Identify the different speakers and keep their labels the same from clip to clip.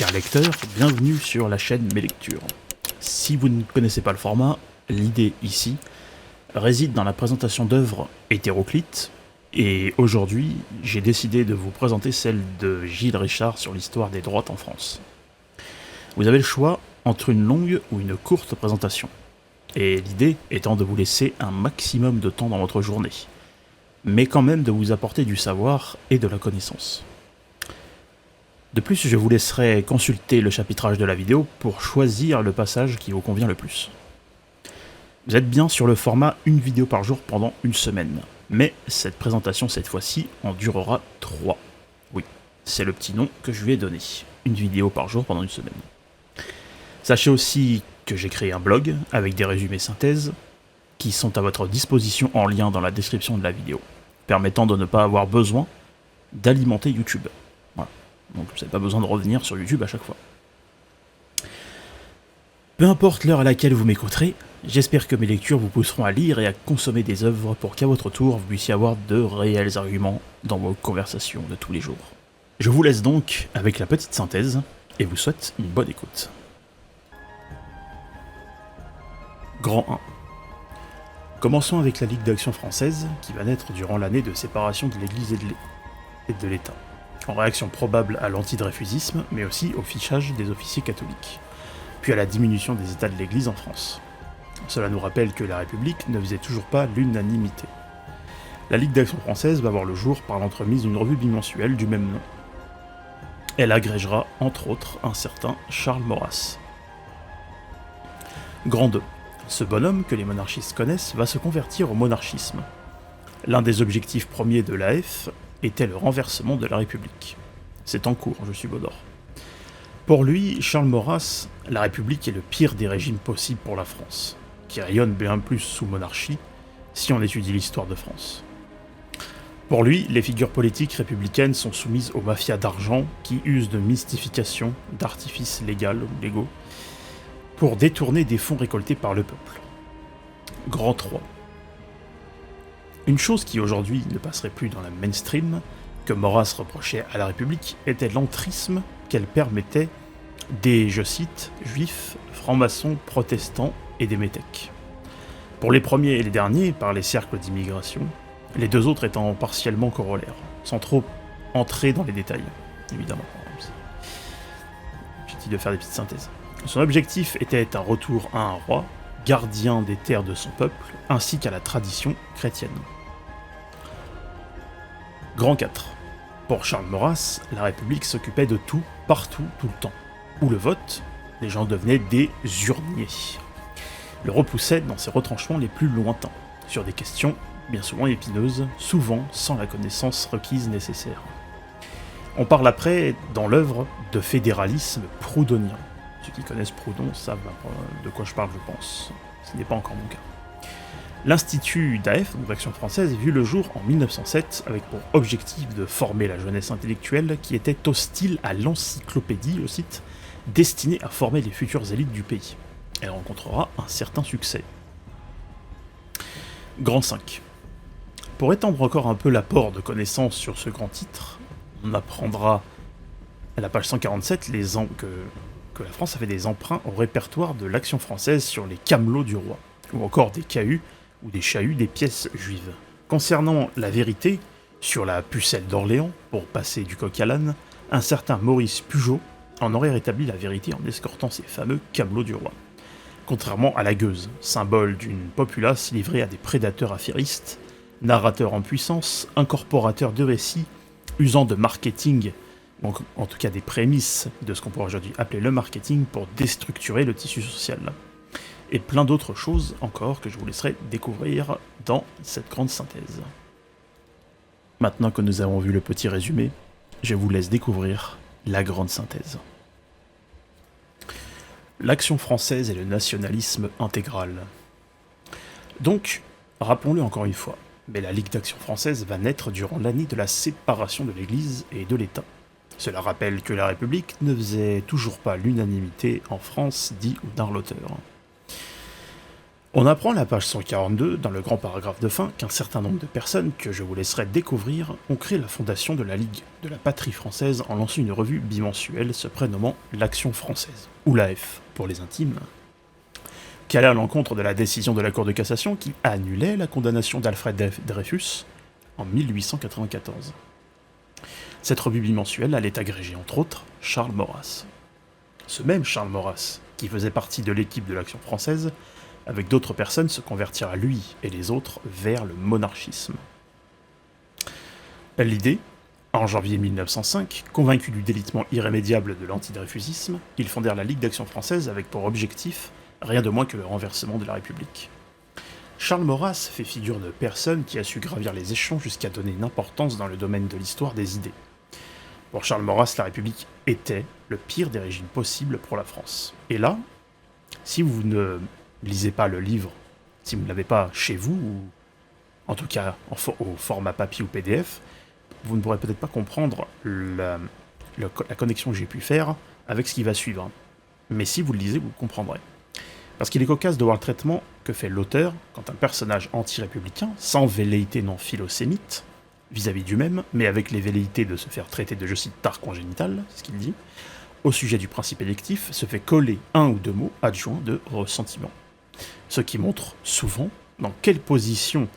Speaker 1: Chers lecteurs, bienvenue sur la chaîne Mes Lectures. Si vous ne connaissez pas le format, l'idée ici réside dans la présentation d'œuvres hétéroclites, et aujourd'hui, j'ai décidé de vous présenter celle de Gilles Richard sur l'histoire des droites en France. Vous avez le choix entre une longue ou une courte présentation, et l'idée étant de vous laisser un maximum de temps dans votre journée, mais quand même de vous apporter du savoir et de la connaissance. De plus, je vous laisserai consulter le chapitrage de la vidéo pour choisir le passage qui vous convient le plus. Vous êtes bien sur le format une vidéo par jour pendant une semaine, mais cette présentation cette fois-ci en durera 3. Oui, c'est le petit nom que je lui ai donné, une vidéo par jour pendant une semaine. Sachez aussi que j'ai créé un blog avec des résumés synthèses qui sont à votre disposition en lien dans la description de la vidéo, permettant de ne pas avoir besoin d'alimenter YouTube. Voilà. Donc vous n'avez pas besoin de revenir sur YouTube à chaque fois. Peu importe l'heure à laquelle vous m'écouterez, j'espère que mes lectures vous pousseront à lire et à consommer des œuvres pour qu'à votre tour vous puissiez avoir de réels arguments dans vos conversations de tous les jours. Je vous laisse donc avec la petite synthèse et vous souhaite une bonne écoute. Grand 1. Commençons avec la Ligue d'Action Française qui va naître durant l'année de séparation de l'Église et de l'État, en réaction probable à l'antidreyfusisme, mais aussi au fichage des officiers catholiques, puis à la diminution des États de l'Église en France. Cela nous rappelle que la République ne faisait toujours pas l'unanimité. La Ligue d'Action Française va voir le jour par l'entremise d'une revue bimensuelle du même nom. Elle agrégera, entre autres, un certain Charles Maurras. Grand 2. Ce bonhomme, que les monarchistes connaissent, va se convertir au monarchisme. L'un des objectifs premiers de l'AF était le renversement de la République. C'est en cours, je suis Baudor. Pour lui, Charles Maurras, la République est le pire des régimes possibles pour la France, qui rayonne bien plus sous monarchie si on étudie l'histoire de France. Pour lui, les figures politiques républicaines sont soumises aux mafias d'argent qui usent de mystification, d'artifices légaux, pour détourner des fonds récoltés par le peuple. Grand 3. Une chose qui aujourd'hui ne passerait plus dans la mainstream, que Maurras reprochait à la République, était l'entrisme qu'elle permettait des, je cite, juifs, francs-maçons, protestants et des métèques. Pour les premiers et les derniers, par les cercles d'immigration, les deux autres étant partiellement corollaires, sans trop entrer dans les détails, évidemment. J'ai dit de faire des petites synthèses. Son objectif était un retour à un roi, gardien des terres de son peuple, ainsi qu'à la tradition chrétienne. Grand 4. Pour Charles Maurras, la République s'occupait de tout, partout, tout le temps. Où le vote, les gens devenaient des urniers. Le repoussait dans ses retranchements les plus lointains, sur des questions bien souvent épineuses, souvent sans la connaissance requise nécessaire. On parle après, dans l'œuvre, de fédéralisme proudhonien. Ceux qui connaissent Proudhon savent de quoi je parle, je pense. Ce n'est pas encore mon cas. L'Institut d'AF, donc d'Action Française, vit le jour en 1907 avec pour objectif de former la jeunesse intellectuelle qui était hostile à l'encyclopédie, au site, destinée à former les futures élites du pays. Elle rencontrera un certain succès. Grand 5. Pour étendre encore un peu l'apport de connaissances sur ce grand titre, on apprendra à la page 147 que la France avait des emprunts au répertoire de l'Action Française sur les camelots du roi, ou encore des cahuts ou des chahuts des pièces juives. Concernant la vérité sur la pucelle d'Orléans, pour passer du coq à l'âne, un certain Maurice Pugeot en aurait rétabli la vérité en escortant ces fameux camelots du roi. Contrairement à la gueuse, symbole d'une populace livrée à des prédateurs affairistes, narrateurs en puissance, incorporateurs de récits, usant de marketing, donc en tout cas des prémices de ce qu'on pourrait aujourd'hui appeler le marketing pour déstructurer le tissu social. Et plein d'autres choses encore que je vous laisserai découvrir dans cette grande synthèse. Maintenant que nous avons vu le petit résumé, je vous laisse découvrir la grande synthèse. L'Action française et le nationalisme intégral. Donc, rappelons-le encore une fois, mais la Ligue d'Action Française va naître durant l'année de la séparation de l'Église et de l'État. Cela rappelle que la République ne faisait toujours pas l'unanimité en France, dit ou d'un l'auteur. On apprend à la page 142, dans le grand paragraphe de fin, qu'un certain nombre de personnes, que je vous laisserai découvrir, ont créé la fondation de la Ligue de la Patrie Française en lançant une revue bimensuelle se prénommant l'Action Française, ou l'AF pour les intimes, qui allait à l'encontre de la décision de la Cour de cassation qui annulait la condamnation d'Alfred Dreyfus en 1894. Cette revue bimensuelle allait agréger entre autres Charles Maurras. Ce même Charles Maurras, qui faisait partie de l'équipe de l'Action Française, avec d'autres personnes se convertirent lui et les autres vers le monarchisme. L'idée, en janvier 1905, convaincus du délitement irrémédiable de l'antidreyfusisme, ils fondèrent la Ligue d'Action Française avec pour objectif rien de moins que le renversement de la République. Charles Maurras fait figure de personne qui a su gravir les échelons jusqu'à donner une importance dans le domaine de l'histoire des idées. Pour Charles Maurras, la République était le pire des régimes possibles pour la France. Et là, si vous ne lisez pas le livre, si vous ne l'avez pas chez vous, ou en tout cas au format papier ou PDF, vous ne pourrez peut-être pas comprendre la connexion que j'ai pu faire avec ce qui va suivre. Mais si vous le lisez, vous comprendrez. Parce qu'il est cocasse de voir le traitement que fait l'auteur quand un personnage anti-républicain, sans velléité non philosémite, vis-à-vis du même, mais avec les velléités de se faire traiter de, je cite, tare congénital, c'est ce qu'il dit, au sujet du principe électif, se fait coller un ou deux mots adjoints de ressentiment. Ce qui montre souvent dans quelle position,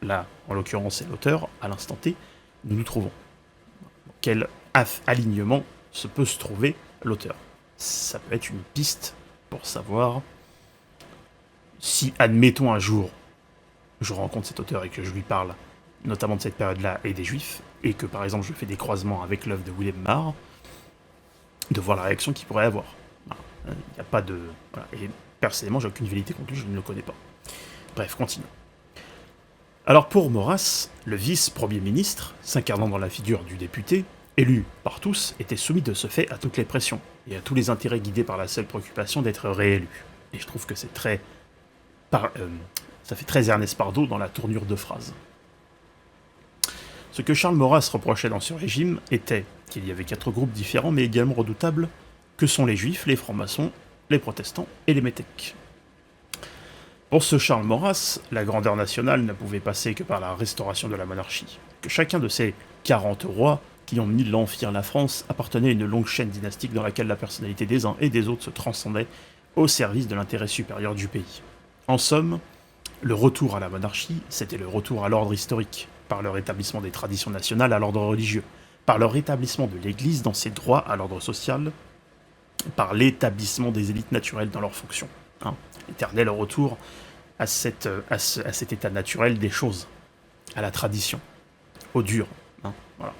Speaker 1: là, en l'occurrence c'est l'auteur, à l'instant T, nous nous trouvons. Quel alignement peut se trouver l'auteur. Ça peut être une piste pour savoir si, admettons un jour, je rencontre cet auteur et que je lui parle notamment de cette période-là et des Juifs, et que par exemple je fais des croisements avec l'œuvre de William Marr, de voir la réaction qu'il pourrait avoir. Il n'y a pas de... Voilà. Et personnellement, j'ai aucune velléité contre lui, je ne le connais pas. Bref, continuons. Alors pour Maurras, le vice-premier ministre, s'incarnant dans la figure du député, élu par tous, était soumis de ce fait à toutes les pressions, et à tous les intérêts guidés par la seule préoccupation d'être réélu. Et je trouve que c'est très... ça fait très Ernest Pardo dans la tournure de phrase. Ce que Charles Maurras reprochait dans ce régime était qu'il y avait 4 groupes différents mais également redoutables, que sont les juifs, les francs-maçons, les protestants et les métèques. Pour ce Charles Maurras, la grandeur nationale ne pouvait passer que par la restauration de la monarchie, que chacun de ces 40 rois qui ont mis l'Empire la France appartenait à une longue chaîne dynastique dans laquelle la personnalité des uns et des autres se transcendait au service de l'intérêt supérieur du pays. En somme, le retour à la monarchie, c'était le retour à l'ordre historique, par le rétablissement des traditions nationales à l'ordre religieux, par le rétablissement de l'Église dans ses droits à l'ordre social, par l'établissement des élites naturelles dans leurs fonctions. Éternel retour à cet état naturel des choses, à la tradition, au dur. Voilà.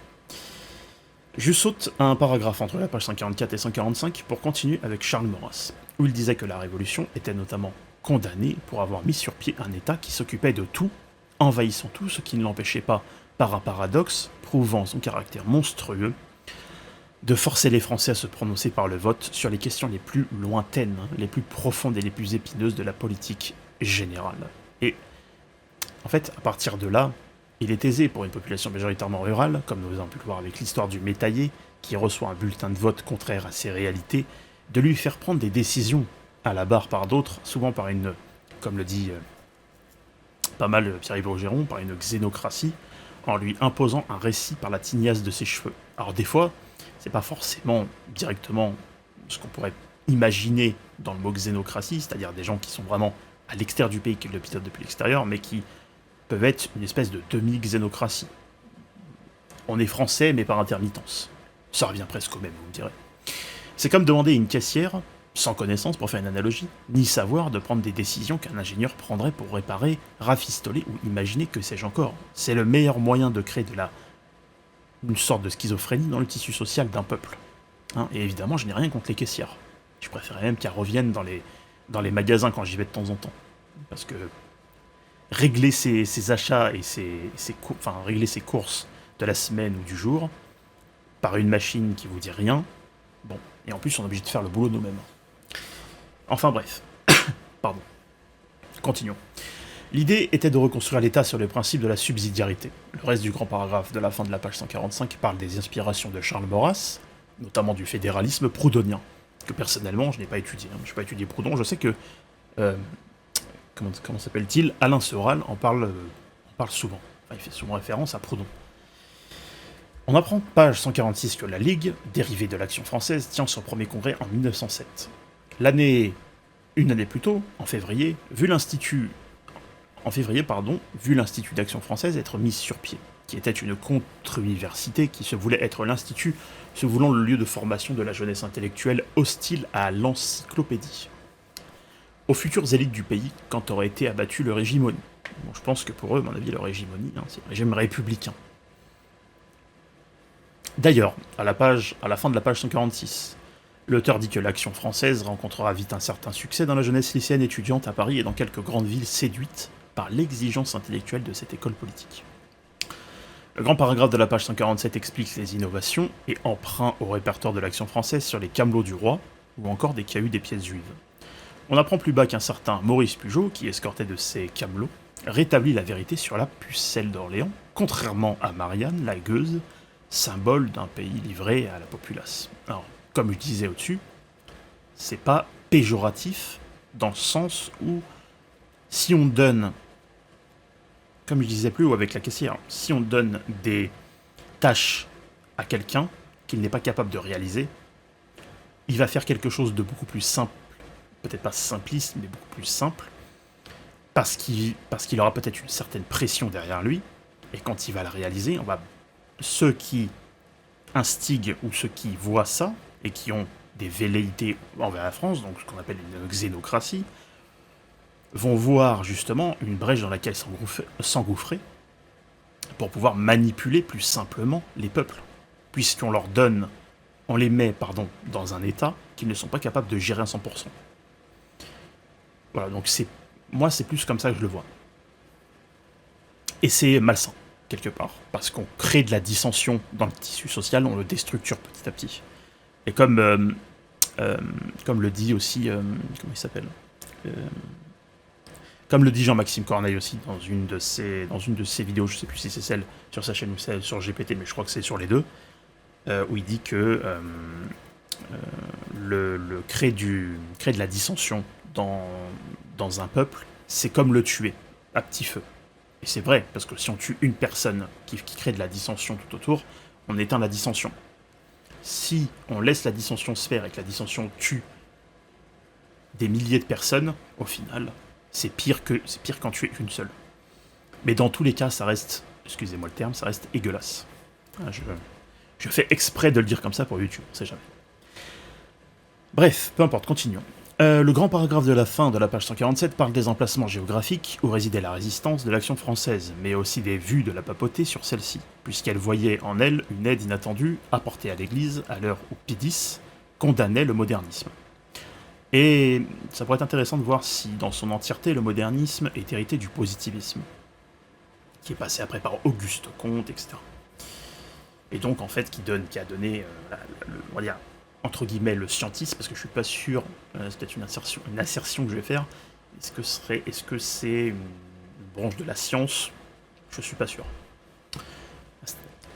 Speaker 1: Je saute à un paragraphe entre la page 144 et 145 pour continuer avec Charles Maurras, où il disait que la Révolution était notamment condamnée pour avoir mis sur pied un État qui s'occupait de tout, envahissant tout, ce qui ne l'empêchait pas, par un paradoxe, prouvant son caractère monstrueux, de forcer les Français à se prononcer par le vote sur les questions les plus lointaines, les plus profondes et les plus épineuses de la politique générale. Et en fait, à partir de là, il est aisé pour une population majoritairement rurale, comme nous avons pu le voir avec l'histoire du métayer, qui reçoit un bulletin de vote contraire à ses réalités, de lui faire prendre des décisions à la barre par d'autres, souvent par une, comme le dit pas mal Pierre-Yves Augeron, par une xénocratie, en lui imposant un récit par la tignasse de ses cheveux. Alors des fois, c'est pas forcément directement ce qu'on pourrait imaginer dans le mot xénocratie, c'est-à-dire des gens qui sont vraiment à l'extérieur du pays, qui le pilotent depuis l'extérieur, mais qui peuvent être une espèce de demi-xénocratie. On est français, mais par intermittence. Ça revient presque au même, vous me direz. C'est comme demander à une caissière, sans connaissance pour faire une analogie, ni savoir de prendre des décisions qu'un ingénieur prendrait pour réparer, rafistoler ou imaginer que sais-je encore. C'est le meilleur moyen de créer une sorte de schizophrénie dans le tissu social d'un peuple. Et évidemment, je n'ai rien contre les caissières. Je préférerais même qu'elles reviennent dans les magasins quand j'y vais de temps en temps. Parce que régler ses achats et régler ses courses de la semaine ou du jour par une machine qui vous dit rien, bon, et en plus on est obligé de faire le boulot nous-mêmes. Enfin bref, pardon. Continuons. L'idée était de reconstruire l'État sur le principe de la subsidiarité. Le reste du grand paragraphe de la fin de la page 145 parle des inspirations de Charles Maurras, notamment du fédéralisme proudhonien, que personnellement je n'ai pas étudié. Je n'ai pas étudié Proudhon, je sais que comment s'appelle-t-il, Alain Soral en parle souvent. Enfin, il fait souvent référence à Proudhon. On apprend, page 146, que la Ligue, dérivée de l'Action française, tient son premier congrès en 1907. Une année plus tôt, en février, vu l'Institut d'Action française être mis sur pied, qui était une contre-université qui se voulait être l'Institut, se voulant le lieu de formation de la jeunesse intellectuelle hostile à l'encyclopédie. Aux futures élites du pays, quand aurait été abattu leur hégémonie. Bon, je pense que pour eux, à mon avis, leur hégémonie, c'est le régime républicain. D'ailleurs, à la fin de la page 146, l'auteur dit que l'Action française rencontrera vite un certain succès dans la jeunesse lycéenne étudiante à Paris et dans quelques grandes villes séduites par l'exigence intellectuelle de cette école politique. Le grand paragraphe de la page 147 explique les innovations et emprunt au répertoire de l'Action française sur les camelots du roi, ou encore des cahuts des pièces juives. On apprend plus bas qu'un certain Maurice Pugeot, qui escortait de ces camelots, rétablit la vérité sur la pucelle d'Orléans, contrairement à Marianne, la gueuse, symbole d'un pays livré à la populace. Alors, comme je disais au-dessus, c'est pas péjoratif dans le sens où si on donne, comme je disais plus haut avec la caissière, si on donne des tâches à quelqu'un qu'il n'est pas capable de réaliser, il va faire quelque chose de beaucoup plus simple, peut-être pas simpliste, mais beaucoup plus simple, parce qu'il aura peut-être une certaine pression derrière lui, et quand il va la réaliser, ceux qui instiguent ou ceux qui voient ça, et qui ont des velléités envers la France, donc ce qu'on appelle une xénocratie, vont voir justement une brèche dans laquelle s'engouffrer pour pouvoir manipuler plus simplement les peuples, puisqu'on les met dans un état qu'ils ne sont pas capables de gérer à 100%. Voilà, donc moi c'est plus comme ça que je le vois. Et c'est malsain, quelque part, parce qu'on crée de la dissension dans le tissu social, on le déstructure petit à petit. Et comme le dit aussi, comment il s'appelle comme le dit Jean-Maxime Corneille aussi dans une de ses vidéos, je sais plus si c'est celle sur sa chaîne ou celle sur GPT, mais je crois que c'est sur les deux, où il dit que le créer de la dissension dans un peuple, c'est comme le tuer à petit feu. Et c'est vrai, parce que si on tue une personne qui crée de la dissension tout autour, on éteint la dissension. Si on laisse la dissension se faire et que la dissension tue des milliers de personnes, au final, c'est pire qu'en tuer une seule. Mais dans tous les cas, ça reste, excusez-moi le terme, ça reste dégueulasse. Je fais exprès de le dire comme ça pour YouTube, on sait jamais. Bref, peu importe, continuons. Le grand paragraphe de la fin de la page 147 parle des emplacements géographiques où résidait la résistance de l'Action française, mais aussi des vues de la papauté sur celle-ci, puisqu'elle voyait en elle une aide inattendue apportée à l'Église à l'heure où Pie X condamnait le modernisme. Et ça pourrait être intéressant de voir si, dans son entièreté, le modernisme est hérité du positivisme, qui est passé après par Auguste Comte, etc. Et donc, en fait, qui a donné, on va dire, entre guillemets, le scientisme, parce que je suis pas sûr, c'est peut-être une assertion que je vais faire, est-ce que c'est une branche de la science? Je suis pas sûr.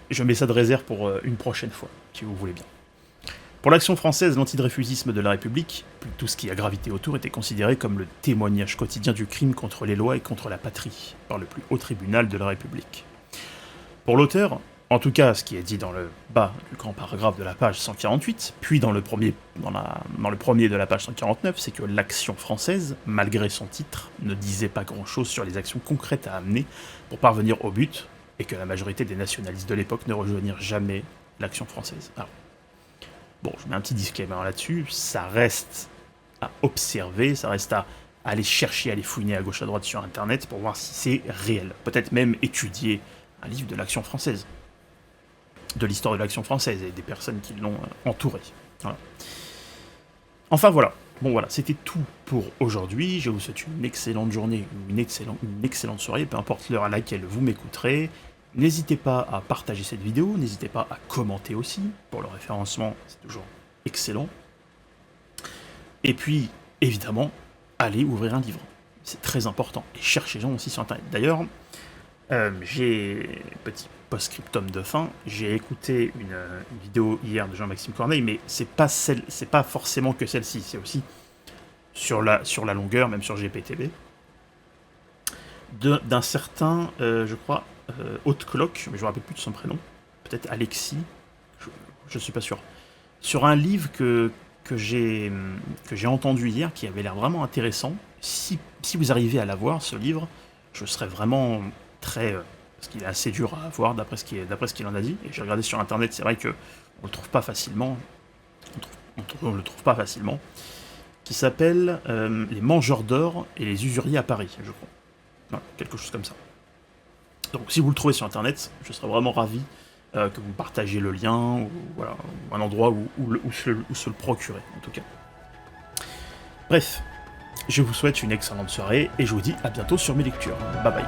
Speaker 1: Je mets ça de réserve pour une prochaine fois, si vous voulez bien. Pour l'Action française, l'antidreyfusisme de la République, tout ce qui a gravité autour, était considéré comme le témoignage quotidien du crime contre les lois et contre la patrie, par le plus haut tribunal de la République. Pour l'auteur, en tout cas ce qui est dit dans le bas du grand paragraphe de la page 148, puis dans le premier de la page 149, c'est que l'Action française, malgré son titre, ne disait pas grand-chose sur les actions concrètes à amener pour parvenir au but, et que la majorité des nationalistes de l'époque ne rejoignirent jamais l'Action française. Alors, bon, je mets un petit disclaimer là-dessus, ça reste à observer, ça reste à aller chercher, à aller fouiner à gauche à droite sur Internet pour voir si c'est réel. Peut-être même étudier un livre de l'Action française, de l'histoire de l'Action française et des personnes qui l'ont entouré. Voilà. Enfin voilà, bon voilà, c'était tout pour aujourd'hui. Je vous souhaite une excellente journée, une excellente soirée, peu importe l'heure à laquelle vous m'écouterez. N'hésitez pas à partager cette vidéo, n'hésitez pas à commenter aussi, pour le référencement, c'est toujours excellent. Et puis, évidemment, allez ouvrir un livre, c'est très important, et cherchez-en aussi sur Internet. D'ailleurs, j'ai, petit post-scriptum de fin, j'ai écouté une vidéo hier de Jean-Maxime Corneille, mais c'est pas forcément que celle-ci, c'est aussi sur la longueur, même sur GPTV. d'un certain, je crois, Haute Cloque, mais je me rappelle plus de son prénom. Peut-être Alexis, je suis pas sûr. Sur un livre que j'ai entendu hier, qui avait l'air vraiment intéressant. Si vous arrivez à l'avoir, ce livre, je serais vraiment très... parce qu'il est assez dur à avoir d'après ce qu'il en a dit. Et j'ai regardé sur internet, c'est vrai que on le trouve pas facilement. On le trouve pas facilement. Qui s'appelle Les Mangeurs d'or et les usuriers à Paris, je crois. Voilà, quelque chose comme ça. Donc si vous le trouvez sur internet, je serais vraiment ravi que vous partagiez le lien, ou voilà, ou un endroit où se le procurer, en tout cas. Bref, je vous souhaite une excellente soirée, et je vous dis à bientôt sur mes lectures. Bye bye.